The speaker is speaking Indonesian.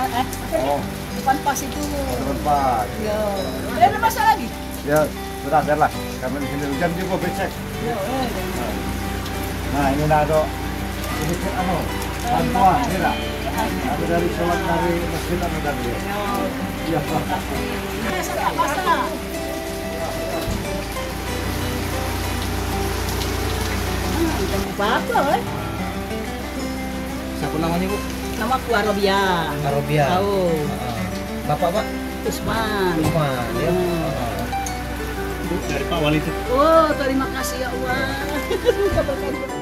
Oh, depan pas itu. depan pas. Ya. Ada masalah lagi? Ya, sudah ada lah. Kami di sini hujan juga becek. Ya, Nah, ini ada ini kan bantuan, ini lah. Ada dari sholat dari masjid atau dari dia. Iya, Pak. Masalah. Apa-apa, Siapa namanya, Bu? Nama aku Arabia. Arabia. Tahu. Bapak, Pak? Usman. Usman, ya. Dari Pak Wali itu. Oh, terima kasih ya Allah.